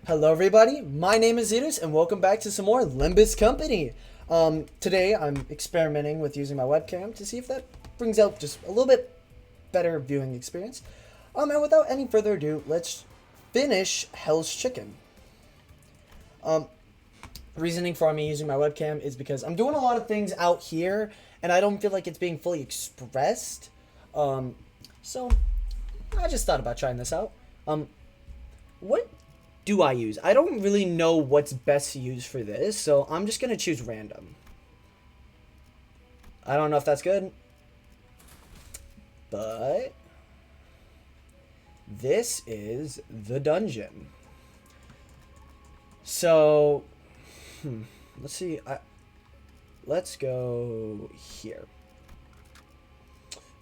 Hello everybody, my name is Zetus and welcome back to some more Limbus Company. Today I'm experimenting with using my webcam to see if that brings out just a little bit better viewing experience. And without any further ado, let's finish Hell's Chicken. Reasoning for me using my webcam is because I'm doing a lot of things out here and I don't feel like it's being fully expressed. So I just thought about trying this out. What do I use? I don't really know what's best to use for this, so I'm just gonna choose random. I don't know if that's good, but this is the dungeon. So, let's see. Let's go here.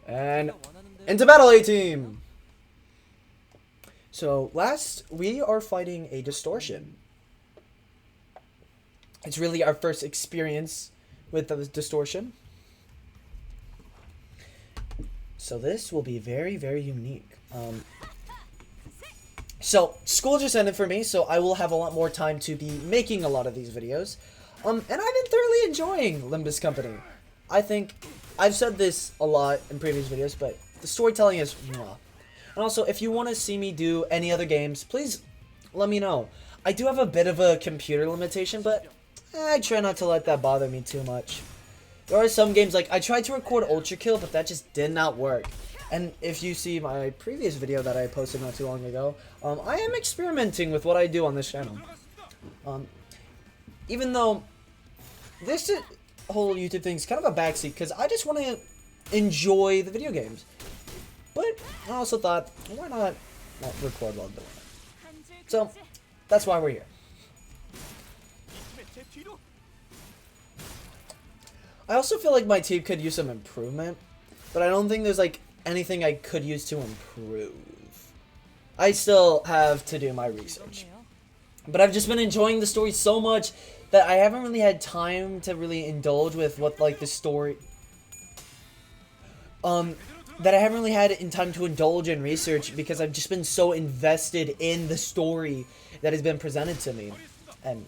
And into battle, A-team! So, last, we are fighting a distortion. It's really our first experience with the distortion. So, this will be very, very unique. So, school just ended for me, so I will have a lot more time to be making a lot of these videos. And I've been thoroughly enjoying Limbus Company. I think, I've said this a lot in previous videos, but the storytelling is mwah. And also, if you want to see me do any other games, please let me know. I do have a bit of a computer limitation, but I try not to let that bother me too much. There are some games, like, I tried to record Ultra Kill, but that just did not work. And if you see my previous video that I posted not too long ago, I am experimenting with what I do on this channel. Even though this whole YouTube thing is kind of a backseat, because I just want to enjoy the video games. But I also thought, why not record while doing it? So, that's why we're here. I also feel like my team could use some improvement, but I don't think there's like anything I could use to improve. I still have to do my research. But I've just been enjoying the story so much that I haven't really had time to really indulge with what like the story... that I haven't really had in time to indulge in research because I've just been so invested in the story that has been presented to me. And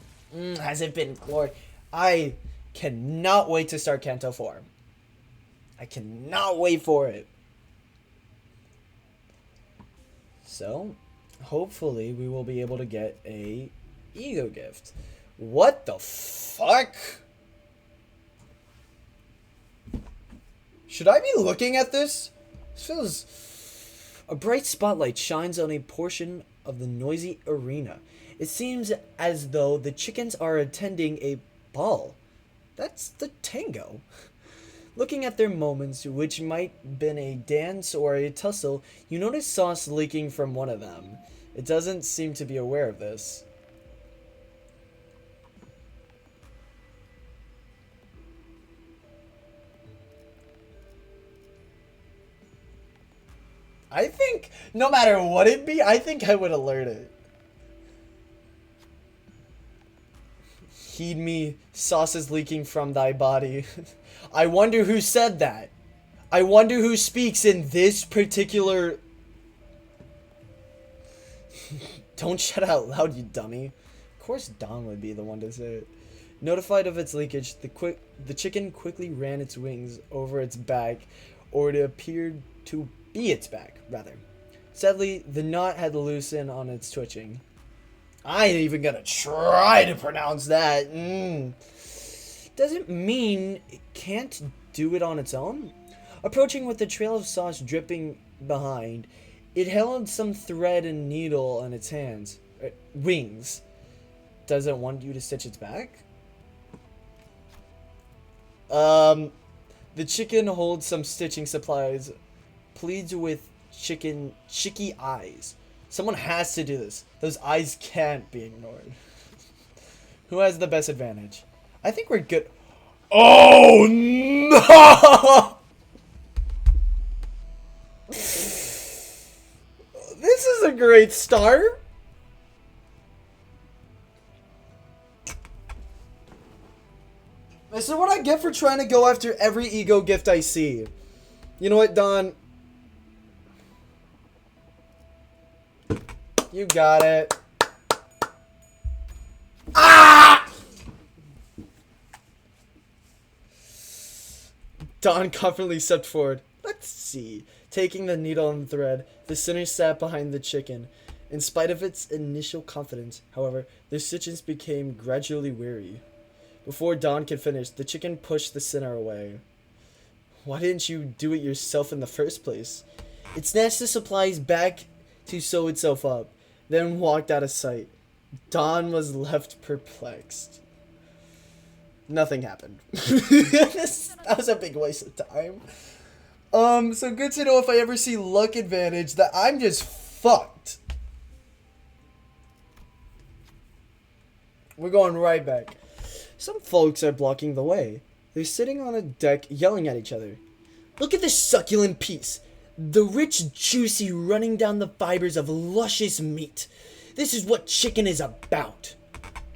has it been glory? I cannot wait to start Kanto 4. I cannot wait for it. So, hopefully we will be able to get a ego gift. What the fuck? Should I be looking at this? This feels... A bright spotlight shines on a portion of the noisy arena. It seems as though the chickens are attending a ball. That's the tango. Looking at their moments, which might been a dance or a tussle, you notice sauce leaking from one of them. It doesn't seem to be aware of this. I think, no matter what it be, I think I would alert it. Heed me, sauce is leaking from thy body. I wonder who said that. I wonder who speaks in this particular... Don't shut out loud, you dummy. Of course Don would be the one to say it. Notified of its leakage, the chicken quickly ran its wings over its back, or it appeared to be its back, rather. Sadly, the knot had loosened on its twitching. I ain't even gonna try to pronounce that. Doesn't mean it can't do it on its own. Approaching with the trail of sauce dripping behind, it held some thread and needle in its hands. Wings. Does it want you to stitch its back? The chicken holds some stitching supplies. Pleads with chicky eyes. Someone has to do this. Those eyes can't be ignored. Who has the best advantage? I think we're good. Oh no! This is a great start. This is what I get for trying to go after every ego gift I see. You know what, Don? You got it. Don confidently stepped forward. Let's see. Taking the needle and thread, the sinner sat behind the chicken. In spite of its initial confidence, however, the stitches became gradually weary. Before Don could finish, the chicken pushed the sinner away. Why didn't you do it yourself in the first place? It snatched the supplies back to sew itself up, then walked out of sight. Don was left perplexed. Nothing happened. That was a big waste of time. So good to know if I ever see luck advantage that I'm just fucked. We're going right back. Some folks are blocking the way. They're sitting on a deck yelling at each other. Look at this succulent piece. The rich, juicy running down the fibers of luscious meat. This is what chicken is about.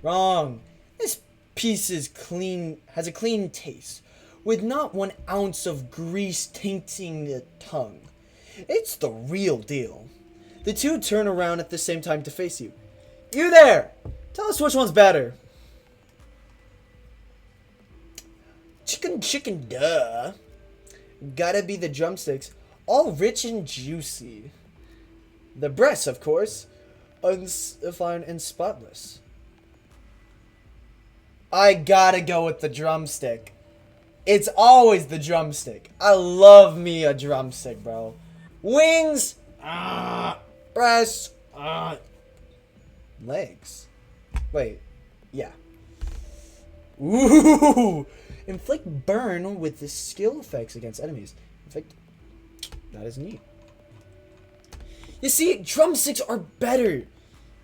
Wrong. This piece is clean, has a clean taste, with not 1 ounce of grease tainting the tongue. It's the real deal. The two turn around at the same time to face you. You there! Tell us which one's better. Chicken, duh. Gotta be the drumsticks, all rich and juicy. The breasts, of course, undefined and spotless. I gotta go with the drumstick. It's always the drumstick. I love me a drumstick, bro. Wings, breasts, legs. Wait, yeah. Ooh! Inflict burn with the skill effects against enemies. Inflict. That is neat. You see, drumsticks are better.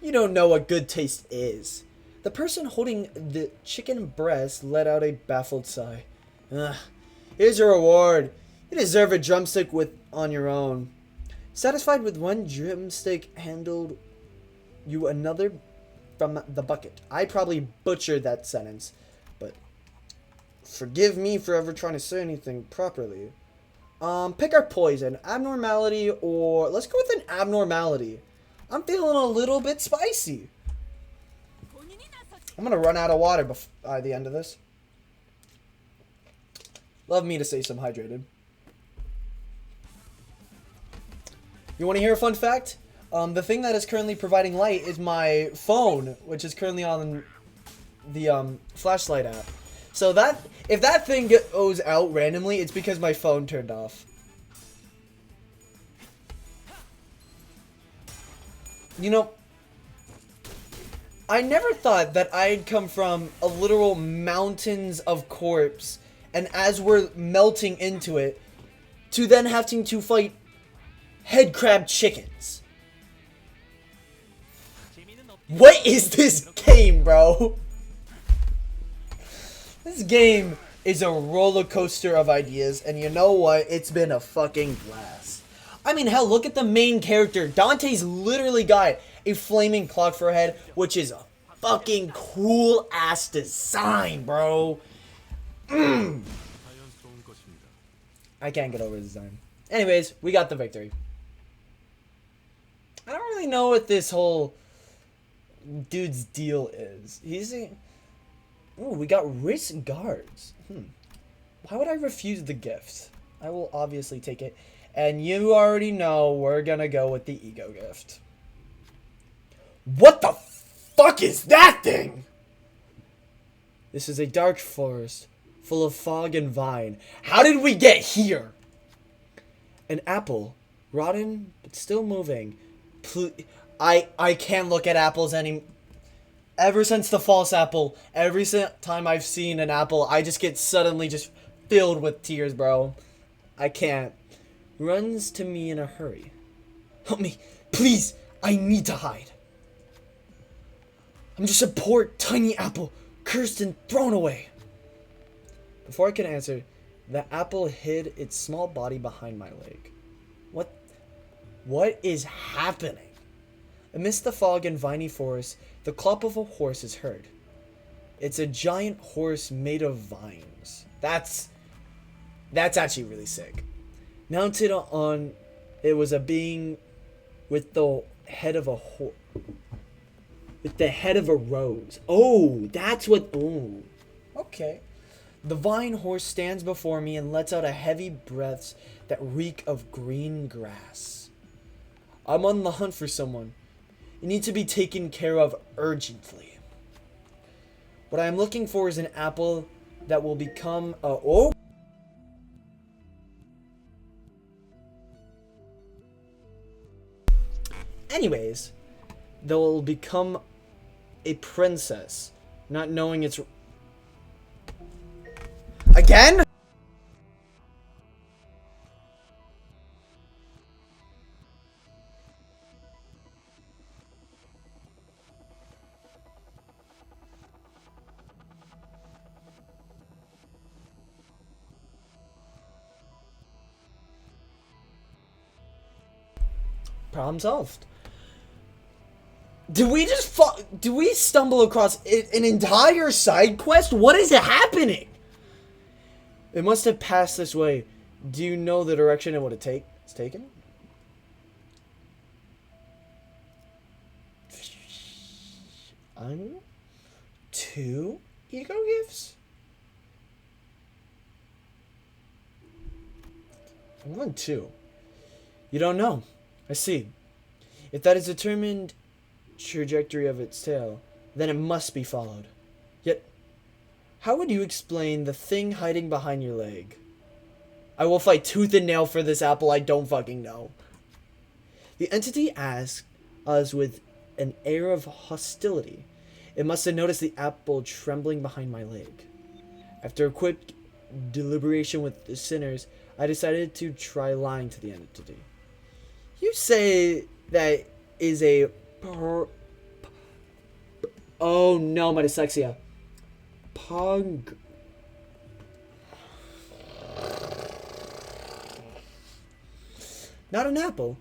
You don't know what good taste is. The person holding the chicken breast let out a baffled sigh. Ugh. Here's your reward. You deserve a drumstick on your own. Satisfied with one drumstick handled you another from the bucket. I probably butchered that sentence, but forgive me for ever trying to say anything properly. Pick our poison, abnormality, or let's go with an abnormality. I'm feeling a little bit spicy. I'm gonna run out of water by the end of this. Love me to say some hydrated. You want to hear a fun fact? The thing that is currently providing light is my phone, which is currently on the flashlight app. So that if that thing goes out randomly, it's because my phone turned off. You know, I never thought that I'd come from a literal mountains of corpse, and as we're melting into it, to then having to fight HeadCrab chickens. What is this game, bro? This game is a roller coaster of ideas, and you know what? It's been a fucking blast. I mean, hell, look at the main character. Dante's literally got a flaming clock for a head, which is a fucking cool ass design, bro. I can't get over the design. Anyways, we got the victory. I don't really know what this whole dude's deal is. Ooh, we got wrist guards. Why would I refuse the gift? I will obviously take it. And you already know we're gonna go with the ego gift. What the fuck is that thing? This is a dark forest full of fog and vine. How did we get here? An apple, rotten but still moving. I can't look at apples anymore. Ever since the false apple, every time I've seen an apple, I just get suddenly just filled with tears, bro. I can't. Runs to me in a hurry. Help me, please. I need to hide. I'm just a poor tiny apple, cursed and thrown away. Before I could answer, the apple hid its small body behind my leg. What is happening? Amidst the fog and viney forest, the clop of a horse is heard. It's a giant horse made of vines. That's actually really sick. Mounted on, it was a being with the head of a rose. Oh, that's what. Oh, okay. The vine horse stands before me and lets out a heavy breaths that reek of green grass. I'm on the hunt for someone. You need to be taken care of urgently. What I am looking for is an apple that will become a... Oh! Anyways, they'll become a princess, not knowing it's... Again? Problem solved. Did we stumble across an entire side quest? What is happening? It must have passed this way. Do you know the direction it would have taken? I don't know. 2 ego gifts? I want 2. You don't know. I see. If that is determined trajectory of its tail, then it must be followed. Yet, how would you explain the thing hiding behind your leg? I will fight tooth and nail for this apple. I don't fucking know. The entity asked us with an air of hostility. It must have noticed the apple trembling behind my leg. After a quick deliberation with the sinners, I decided to try lying to the entity. You say that is a... Oh no, my dyslexia. Pug... Not an apple.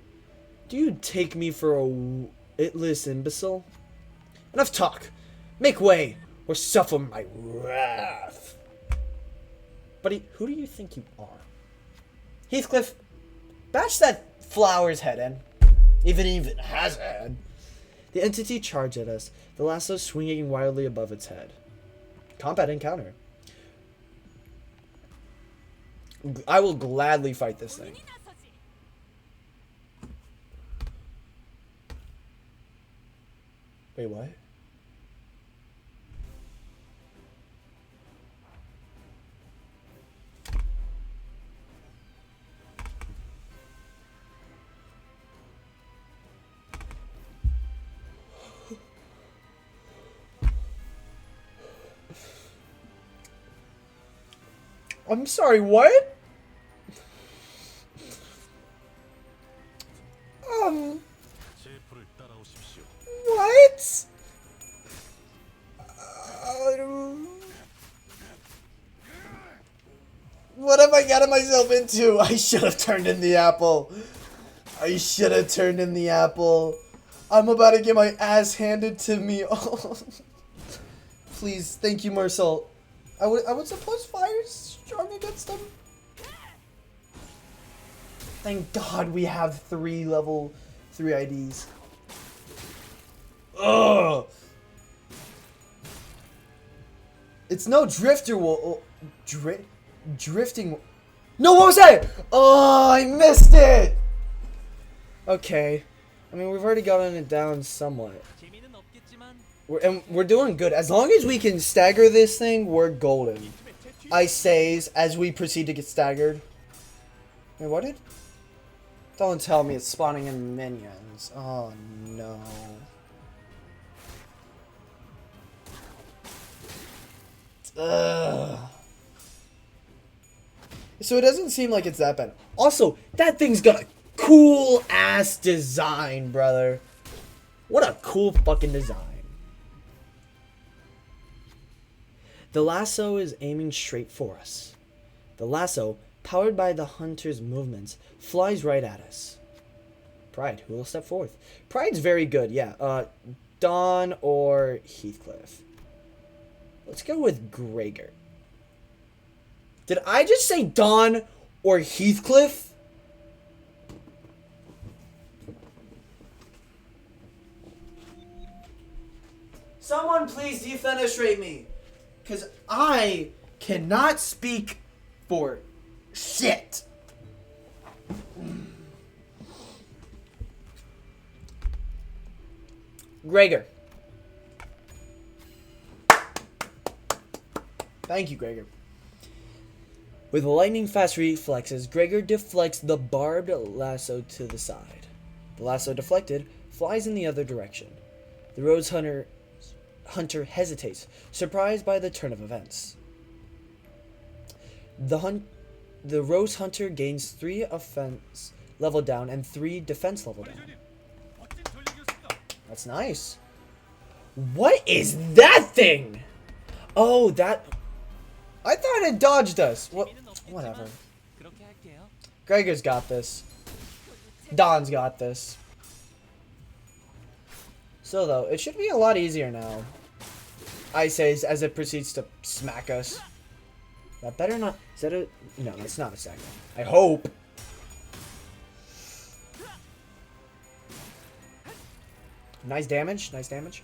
Do you take me for a witless imbecile? Enough talk. Make way, or suffer my wrath. Buddy, who do you think you are? Heathcliff, bash that flower's head in. If it even has a head. The entity charged at us, the lasso swinging wildly above its head. Combat encounter. I will gladly fight this thing. Wait, what? I'm sorry, what? What? What have I gotten myself into? I should have turned in the apple. I should have turned in the apple. I'm about to get my ass handed to me. Oh. Please, thank you, Marcel. I would suppose fire's strong against them. Thank God we have 3 level 3 IDs. Ugh. It's no drifter drifting. No, what was that? Oh, I missed it. Okay. I mean, we've already gotten it down somewhat. We're doing good. As long as we can stagger this thing, we're golden. I says as we proceed to get staggered. Wait, what did? Don't tell me it's spawning in minions. Oh no. Ugh. So it doesn't seem like it's that bad. Also, that thing's got a cool ass design, brother. What a cool fucking design. The lasso is aiming straight for us. The lasso, powered by the hunter's movements, flies right at us. Pride, who will step forth? Pride's very good, yeah. Dawn or Heathcliff? Let's go with Gregor. Did I just say Dawn or Heathcliff? Someone please defenestrate me. Because I cannot speak for shit. Gregor. Thank you, Gregor. With lightning fast reflexes, Gregor deflects the barbed lasso to the side. The lasso deflected flies in the other direction. The Rose Hunter hesitates, surprised by the turn of events. The Rose Hunter gains 3 offense level down and 3 defense level down. That's nice. What is that thing? Oh, that... I thought it dodged us. Whatever. Gregor's got this. Don's got this. So, though, it should be a lot easier now. I say as it proceeds to smack us. That better not... Is that a... No, that's not a second. I hope. Nice damage. Nice damage.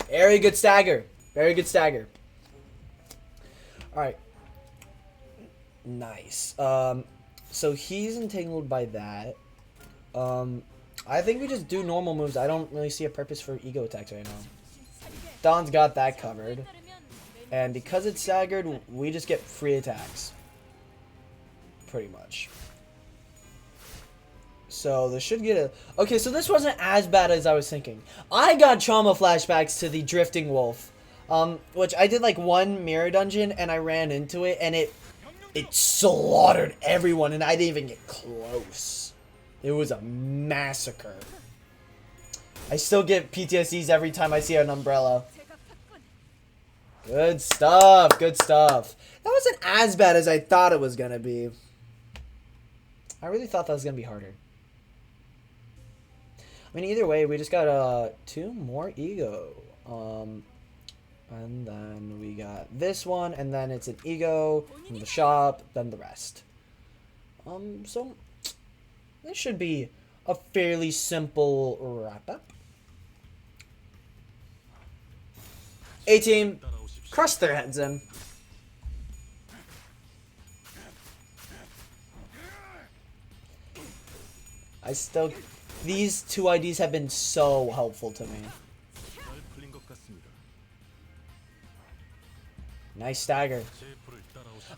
Very good stagger. Very good stagger. Alright. Nice. So he's entangled by that. I think we just do normal moves. I don't really see a purpose for ego attacks right now. Don's got that covered. And because it's staggered, we just get free attacks. Pretty much. So this should get a... Okay, so this wasn't as bad as I was thinking. I got trauma flashbacks to the Drifting Wolf. Which I did like one mirror dungeon and I ran into it and it slaughtered everyone and I didn't even get close. It was a massacre. I still get PTSDs every time I see an umbrella. Good stuff, good stuff. That wasn't as bad as I thought it was gonna be. I really thought that was gonna be harder. I mean, either way, we just got 2 more ego. And then we got this one, and then it's an ego from the shop, then the rest. So this should be a fairly simple wrap up. A-team, crush their heads in. These 2 IDs have been so helpful to me. Nice stagger.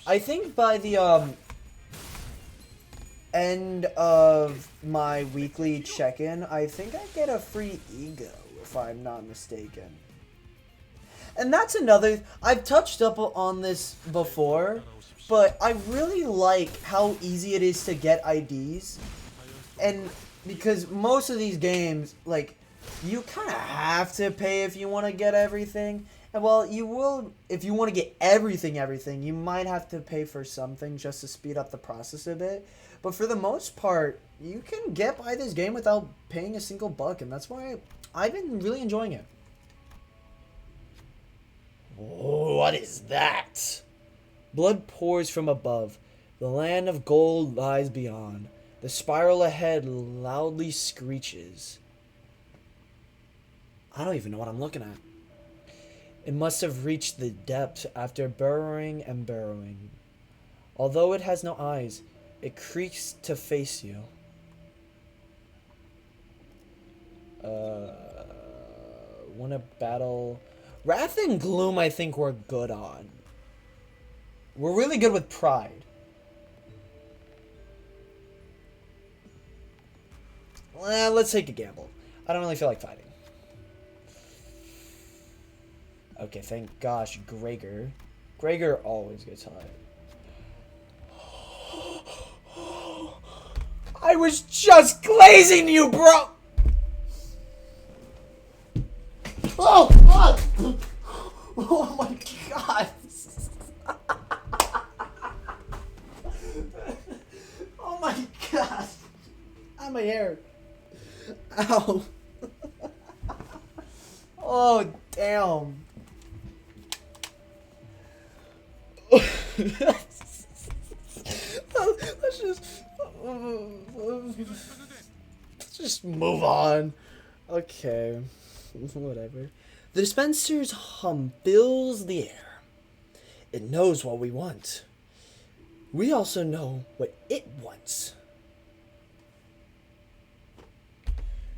I think by the end of my weekly check-in, I think I get a free ego, if I'm not mistaken. And that's another... I've touched up on this before, but I really like how easy it is to get IDs. And because most of these games, like, you kind of have to pay if you want to get everything. And well, you will, if you want to get everything, you might have to pay for something just to speed up the process a bit. But for the most part, you can get by this game without paying a single buck, and that's why I've been really enjoying it. What is that? Blood pours from above. The land of gold lies beyond. The spiral ahead loudly screeches. I don't even know what I'm looking at. It must have reached the depths after burrowing and burrowing. Although it has no eyes, it creaks to face you. Win a battle. Wrath and Gloom, I think we're good on. We're really good with Pride. Well, let's take a gamble. I don't really feel like fighting. Okay, thank gosh, Gregor. Gregor always gets hot. I was just glazing you, bro! Oh, fuck! Oh my god! Oh my god! Ow, my hair. Ow. Oh, damn. Let's just... Just move on. Okay. Whatever. The dispenser's hum fills the air. It knows what we want. We also know what it wants.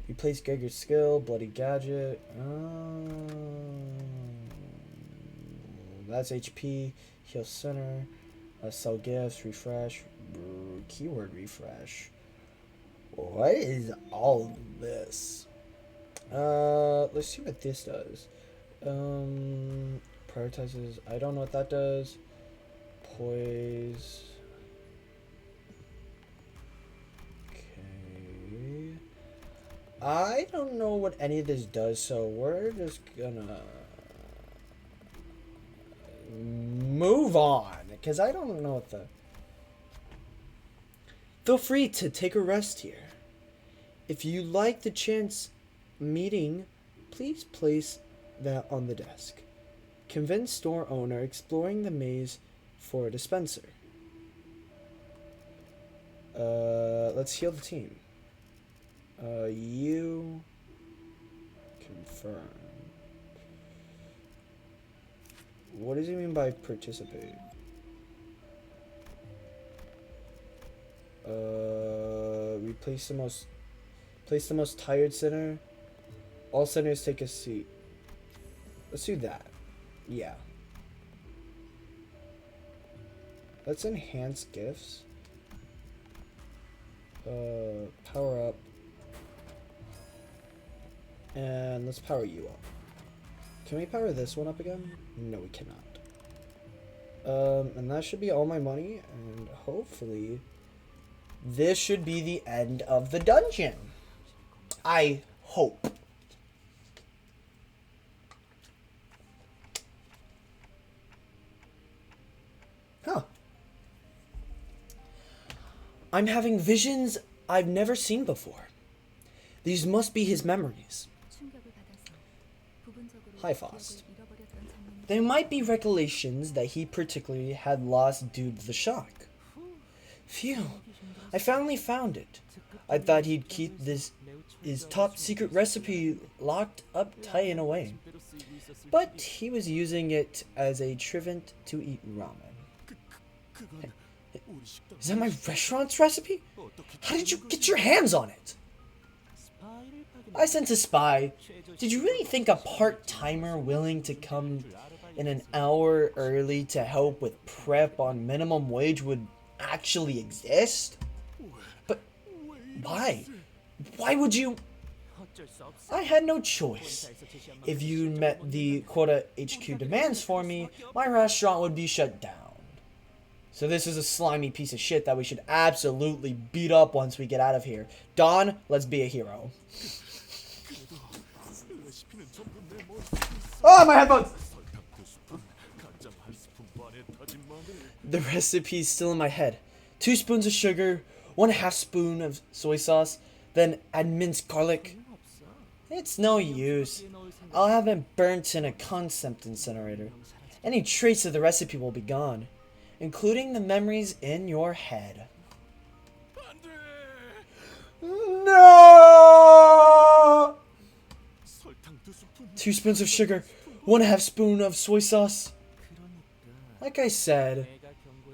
Replace Geiger's skill, bloody gadget. That's HP. Heal center. Sell gifts. Refresh. Keyword refresh. What is all this? Let's see what this does. Prioritizes. I don't know what that does. Poise. Okay. I don't know what any of this does, so we're just gonna move on, because I don't know what the... Feel free to take a rest here. If you like the chance meeting, please place that on the desk. Convince store owner exploring the maze for a dispenser. Let's heal the team. You confirm. What does he mean by participate? Place the most tired center. All centers take a seat. Let's do that. Yeah. Let's enhance gifts. Power up. And let's power you up. Can we power this one up again? No, we cannot. And that should be all my money, and hopefully this should be the end of the dungeon. I hope. Huh. I'm having visions I've never seen before. These must be his memories. Hi, Faust. They might be recollections that he particularly had lost due to the shock. Phew. I finally found it. I thought he'd keep his top secret recipe locked up tight and away. But he was using it as a trivant to eat ramen. Hey, is that my restaurant's recipe? How did you get your hands on it? I sent a spy. Did you really think a part-timer willing to come in an hour early to help with prep on minimum wage would actually exist? But why? Why would you? I had no choice. If you met the quota HQ demands for me, my restaurant would be shut down. So this is a slimy piece of shit that we should absolutely beat up once we get out of here. Don, let's be a hero. Oh, my headphones! The recipe's still in my head. 2 spoons of sugar, 1/2 spoon of soy sauce, then add minced garlic. It's no use. I'll have it burnt in a concept incinerator. Any trace of the recipe will be gone, including the memories in your head. No! 2 spoons of sugar, 1/2 spoon of soy sauce. Like I said,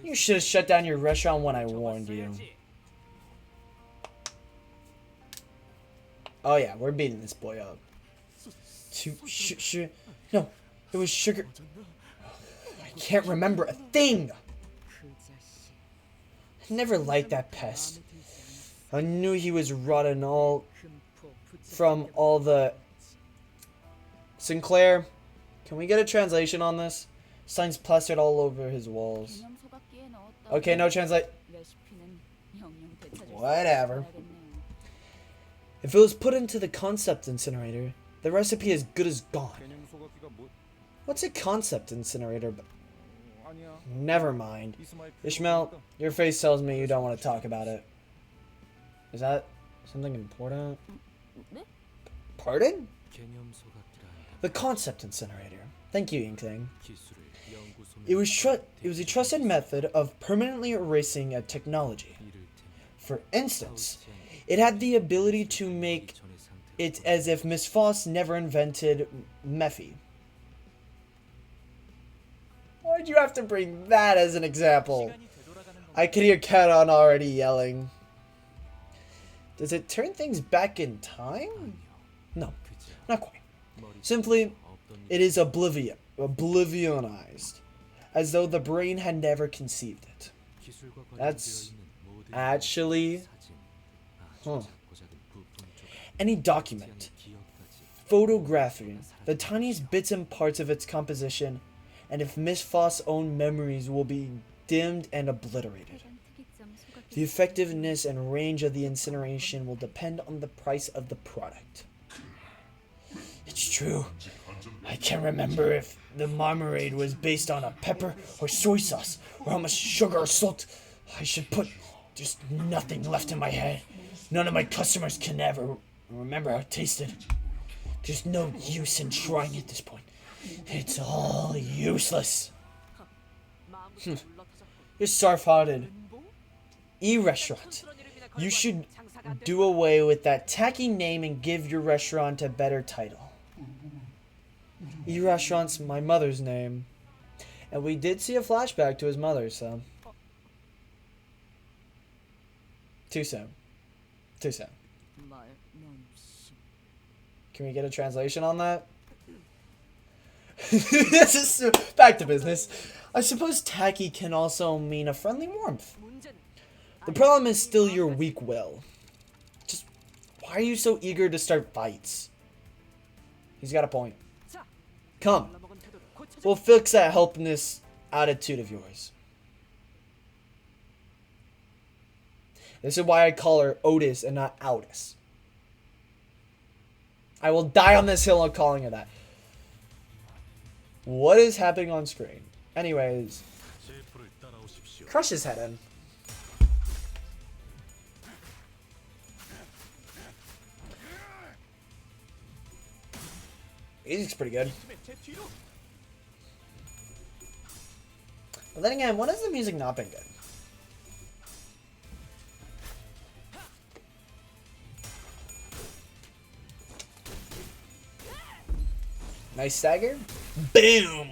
you should have shut down your restaurant when I warned you. Oh yeah, we're beating this boy up. No, it was sugar. I can't remember a thing. I never liked that pest. I knew he was rotten from all the... Sinclair, can we get a translation on this? Signs plastered all over his walls. Okay, no translate. Whatever. If it was put into the concept incinerator, the recipe is good as gone. What's a concept incinerator? Never mind. Ishmael, your face tells me you don't want to talk about it. Is that something important? Pardon? The concept incinerator. Thank you, Inkling. It was a trusted method of permanently erasing a technology. For instance, It had the ability to make it as if Miss Foss never invented mephi. Why'd you have to bring that as an example? I could hear Karan already yelling. Does it turn things back in time? No, not quite. Simply, it is oblivionized, as though the brain had never conceived it. That's actually... Any document, photographing the tiniest bits and parts of its composition, and if Miss Foss' own memories will be dimmed and obliterated. The effectiveness and range of the incineration will depend on the price of the product. It's true. I can't remember if the marmalade was based on a pepper or soy sauce, or how much sugar or salt I should put. Just nothing left in my head. None of my customers can ever remember how it tasted. There's no use in trying at this point. It's all useless. You're soft-hearted. E-restaurant. You should do away with that tacky name and give your restaurant a better title. E-restaurant's my mother's name. And we did see a flashback to his mother, so... Too soon. Too soon. Can we get a translation on that? This is back to business. I suppose tacky can also mean a friendly warmth. The problem is still your weak will. Just, why are you so eager to start fights? He's got a point. Come. We'll fix that helpless attitude of yours. This is why I call her Otis and not Outis. I will die on this hill on calling her that. What is happening on screen? Anyways. Crush his head in. Music's pretty good. But then again, when has the music not been good? Nice stagger. Boom!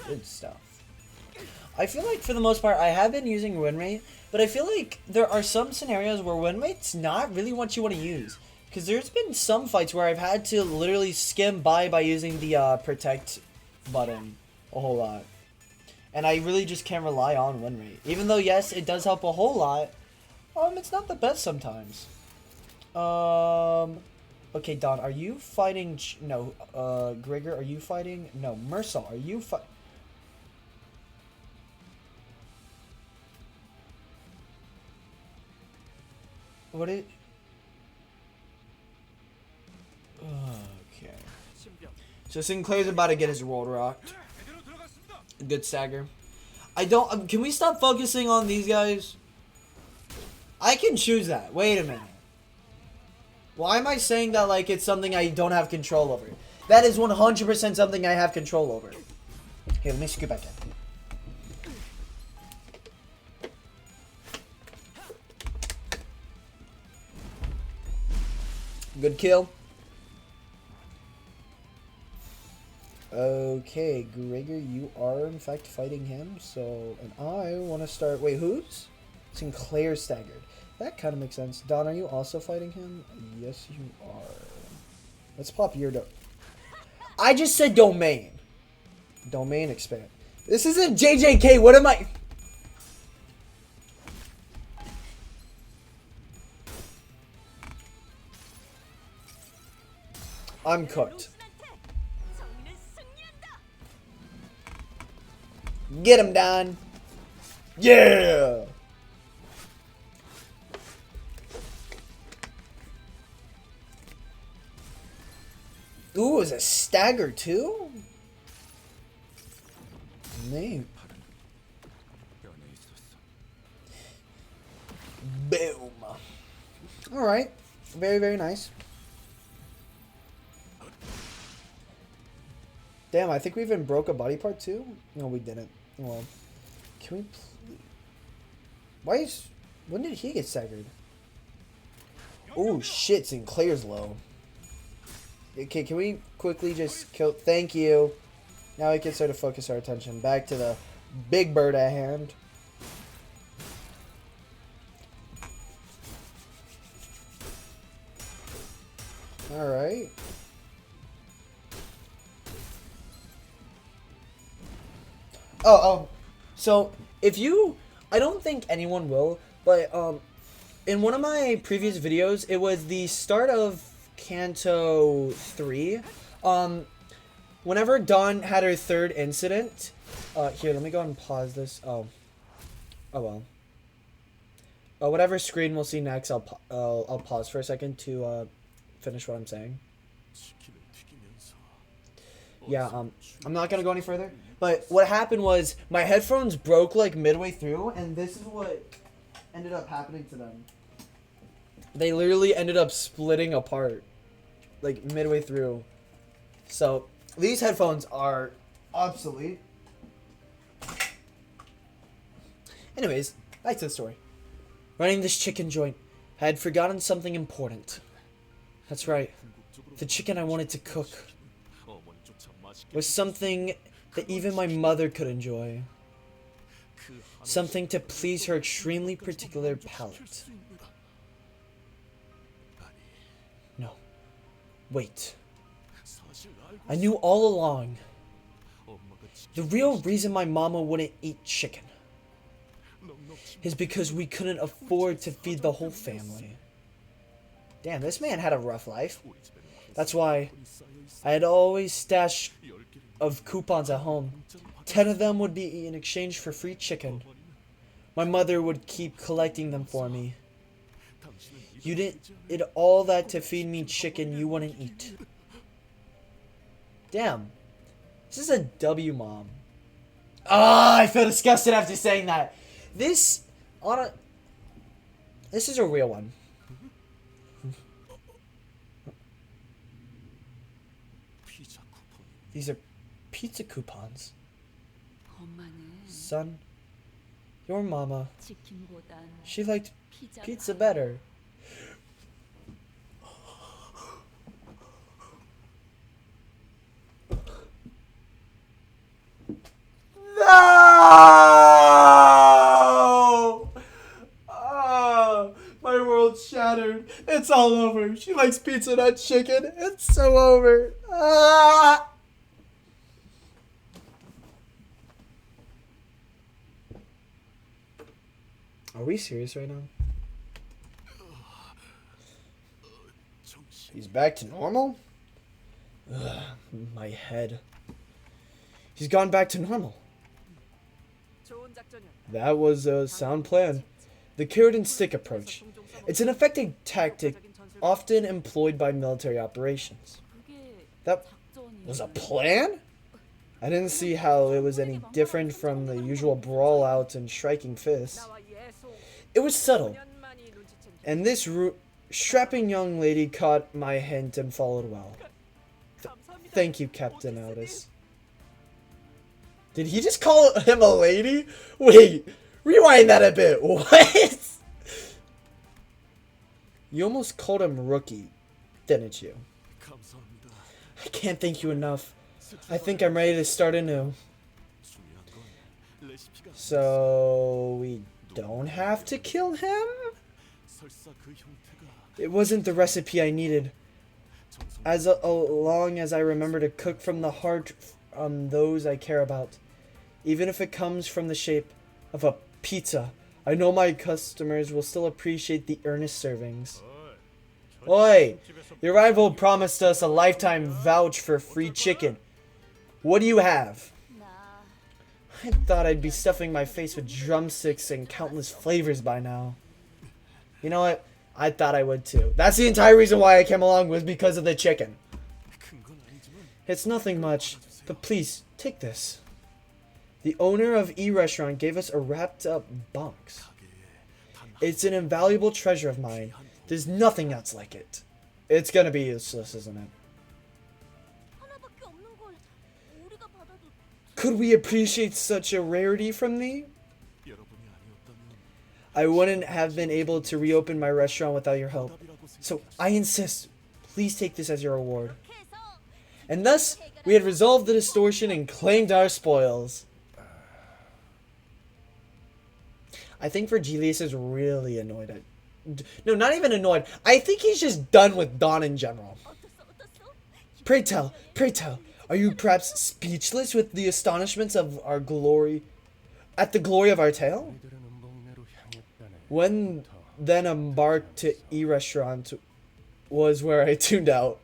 Good stuff. I feel like for the most part I have been using win rate, but I feel like there are some scenarios where win rate's not really what you want to use. Because there's been some fights where I've had to literally skim by using the protect button a whole lot. And I really just can't rely on win rate. Even though, yes, it does help a whole lot, it's not the best sometimes. Okay, Don, are you fighting... No, Gregor, are you fighting... No, Mersal, are you fighting... What is... Okay. So Sinclair's about to get his world rocked. Good stagger. I don't... can we stop focusing on these guys? I can choose that. Wait a minute. Why am I saying that like it's something I don't have control over? That is 100% something I have control over. Here, let me scoot back in. Good kill. Okay, Gregor, you are in fact fighting him, so, and I want to start, wait, who's? Sinclair staggered. That kind of makes sense. Don, are you also fighting him? Yes, you are. Let's pop your I just said domain. Domain expand. This isn't JJK, what am I? I'm cooked. Get him, Don. Yeah. Ooh, it was a stagger too? Name. Boom. Alright. Very, very nice. Damn, I think we even broke a body part too? No, we didn't. Well, can we please... Why is... When did he get staggered? Oh shit, Sinclair's low. Okay, can we quickly just kill... Thank you. Now we can start to focus our attention back to the big bird at hand. Alright. So if you, I don't think anyone will, but in one of my previous videos, it was the start of Canto 3. Whenever Dawn had her third incident, here, let me go and pause this. Oh well. Whatever screen we'll see next, I'll pause for a second to finish what I'm saying. Yeah, I'm not gonna go any further. But what happened was my headphones broke like midway through, and this is what ended up happening to them. They literally ended up splitting apart, like midway through. So these headphones are obsolete. Anyways, back to the story. Running this chicken joint, I had forgotten something important. That's right. The chicken I wanted to cook was something that even my mother could enjoy. Something to please her extremely particular palate. No. Wait. I knew all along. The real reason my mama wouldn't eat chicken is because we couldn't afford to feed the whole family. Damn, this man had a rough life. That's why I had always stashed of coupons at home. 10 of them would be in exchange for free chicken. My mother would keep collecting them for me. You did all that to feed me chicken you wouldn't eat. Damn. This is a W mom. Ah, I feel disgusted after saying that. This is a real one. These are pizza coupons. Son, your mama, she liked pizza better. No! Oh, my world's shattered. It's all over. She likes pizza, not chicken. It's so over. Ah! Are we serious right now? He's back to normal? Ugh, my head. He's gone back to normal. That was a sound plan. The carrot and stick approach. It's an effective tactic often employed by military operations. That was a plan? I didn't see how it was any different from the usual brawl-outs and striking fists. It was subtle, and this strapping young lady caught my hint and followed well. Thank you, Captain Aldous. Did he just call him a lady? Wait, rewind that a bit. What? You almost called him Rookie, didn't you? I can't thank you enough. I think I'm ready to start anew. So we don't have to kill him? It wasn't the recipe I needed. As long as I remember to cook from the heart on those I care about. Even if it comes from the shape of a pizza, I know my customers will still appreciate the earnest servings. Oi! Your rival promised us a lifetime vouch for free chicken. What do you have? I thought I'd be stuffing my face with drumsticks and countless flavors by now. You know what? I thought I would too. That's the entire reason why I came along, was because of the chicken. It's nothing much, but please, take this. The owner of E-Restaurant gave us a wrapped up box. It's an invaluable treasure of mine. There's nothing else like it. It's gonna be useless, isn't it? Could we appreciate such a rarity from thee? I wouldn't have been able to reopen my restaurant without your help. So I insist, please take this as your reward. And thus, we had resolved the distortion and claimed our spoils. I think Virgilius is really annoyed at... No, not even annoyed. I think he's just done with Dawn in general. Pray tell, are you perhaps speechless with the astonishments of our glory... at the glory of our tale? When then embarked to E-Restaurant was where I tuned out.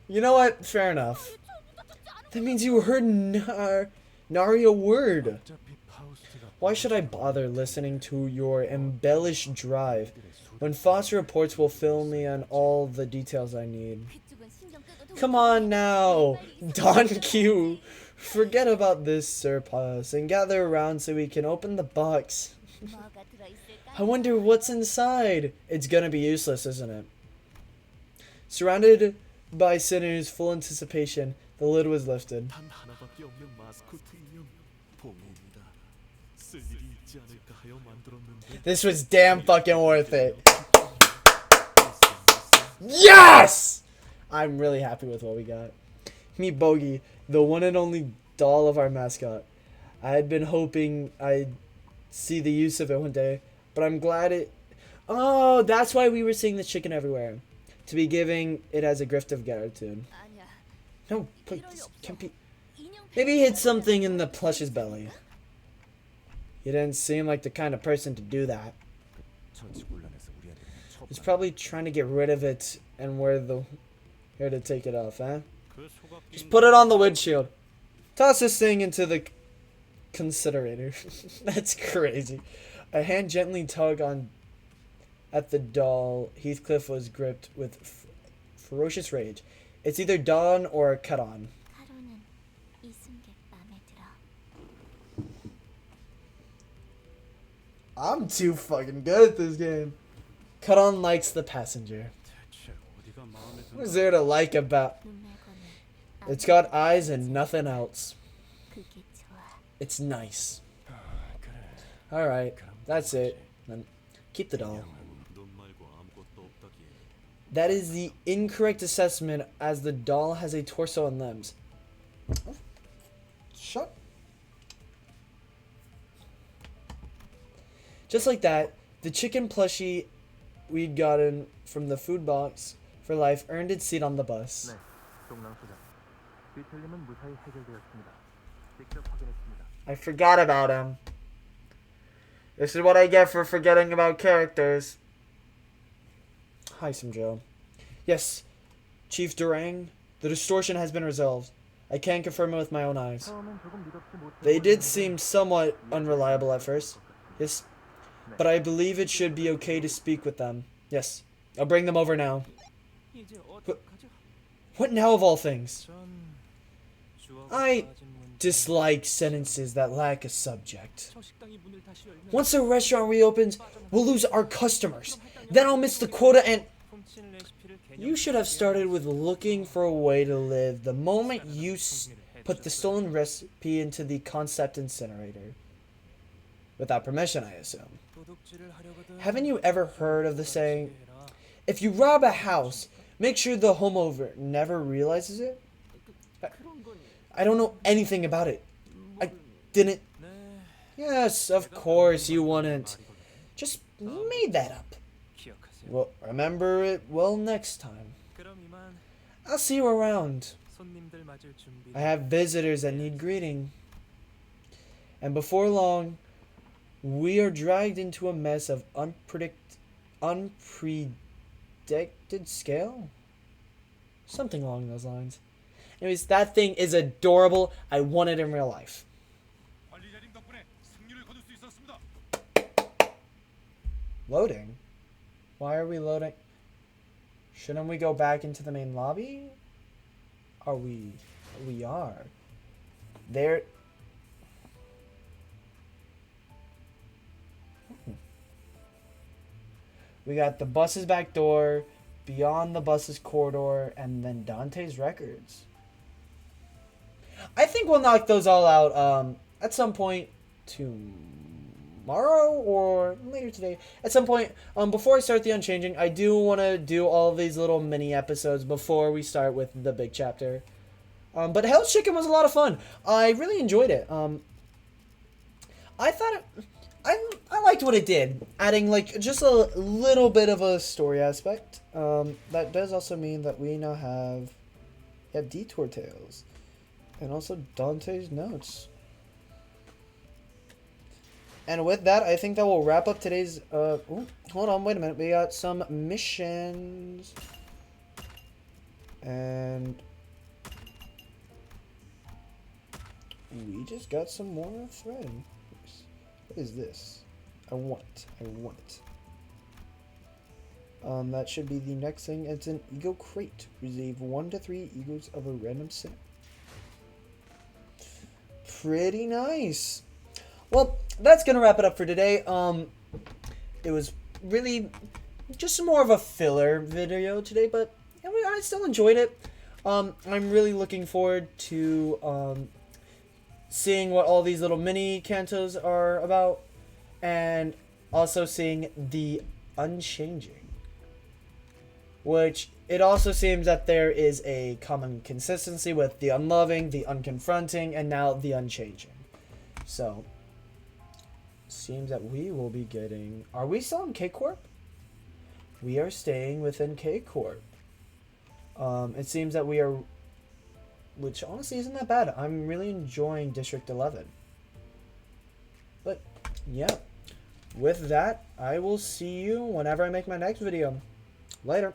You know what? Fair enough. That means you heard nary a word. Why should I bother listening to your embellished drive when Foster reports will fill me on all the details I need? Come on now, Don Q. Forget about this surplus and gather around so we can open the box. I wonder what's inside. It's gonna be useless, isn't it? Surrounded by sinners, full anticipation, the lid was lifted. This was damn fucking worth it. Yes! I'm really happy with what we got. Meet Bogey, the one and only doll of our mascot. I had been hoping I'd see the use of it one day, but I'm glad it... Oh, that's why we were seeing the chicken everywhere. To be giving it as a gift of gratitude. No, please, this can't be... Maybe he hid something in the plush's belly. You didn't seem like the kind of person to do that. He's probably trying to get rid of it and here to take it off, huh? Just put it on the windshield. Toss this thing into the considerator. That's crazy. A hand gently tugged on at the doll. Heathcliff was gripped with ferocious rage. It's either done or cut on. I'm too fucking good at this game. Cut on likes the passenger. What's there to like about? It's got eyes and nothing else. It's nice. Alright, that's it. Then keep the doll. That is the incorrect assessment, as the doll has a torso and limbs. Oh. Shut. Just like that, the chicken plushie we'd gotten from the food box for life earned its seat on the bus. I forgot about him. This is what I get for forgetting about characters. Hi, Samjo. Yes, Chief Durang, the distortion has been resolved. I can confirm it with my own eyes. They did seem somewhat unreliable at first. Yes, but I believe it should be okay to speak with them. Yes, I'll bring them over now. What now of all things? I dislike sentences that lack a subject. Once the restaurant reopens, we'll lose our customers. Then I'll miss the quota and... You should have started with looking for a way to live the moment you put the stolen recipe into the concept incinerator. Without permission, I assume. Haven't you ever heard of the saying, if you rob a house, make sure the homeowner never realizes it? I don't know anything about it. I didn't... Yes, of course you wouldn't. Just made that up. Well, remember it well next time. I'll see you around. I have visitors that need greeting. And before long, we are dragged into a mess of unpredicted scale? Something along those lines. Anyways, that thing is adorable. I want it in real life. Loading? Why are we loading? Shouldn't we go back into the main lobby? Are we? We are. There. We got the bus's back door, beyond the bus's corridor, and then Dante's records. I think we'll knock those all out at some point tomorrow or later today. At some point, before I start the Unchanging, I do want to do all of these little mini episodes before we start with the big chapter. But Hell's Chicken was a lot of fun. I really enjoyed it. I thought I liked what it did, adding like just a little bit of a story aspect. That does also mean that we now have Detour Tales, and also Dante's Notes. And with that, I think that will wrap up today's. Ooh, hold on, wait a minute. We got some missions, and we just got some more thread. What is this? I want it. I want it. That should be the next thing. It's an ego crate. Receive 1 to 3 egos of a random set. Pretty nice. Well, that's gonna wrap it up for today. It was really just more of a filler video today, but I still enjoyed it. I'm really looking forward to seeing what all these little mini cantos are about, and also seeing the Unchanging, which it also seems that there is a common consistency with the Unloving, the Unconfronting, and now the Unchanging. So, seems that we will be getting... Are we still in K-Corp? We are staying within K-Corp. It seems that we are... Which honestly isn't that bad. I'm really enjoying District 11. But, yeah. With that, I will see you whenever I make my next video. Later.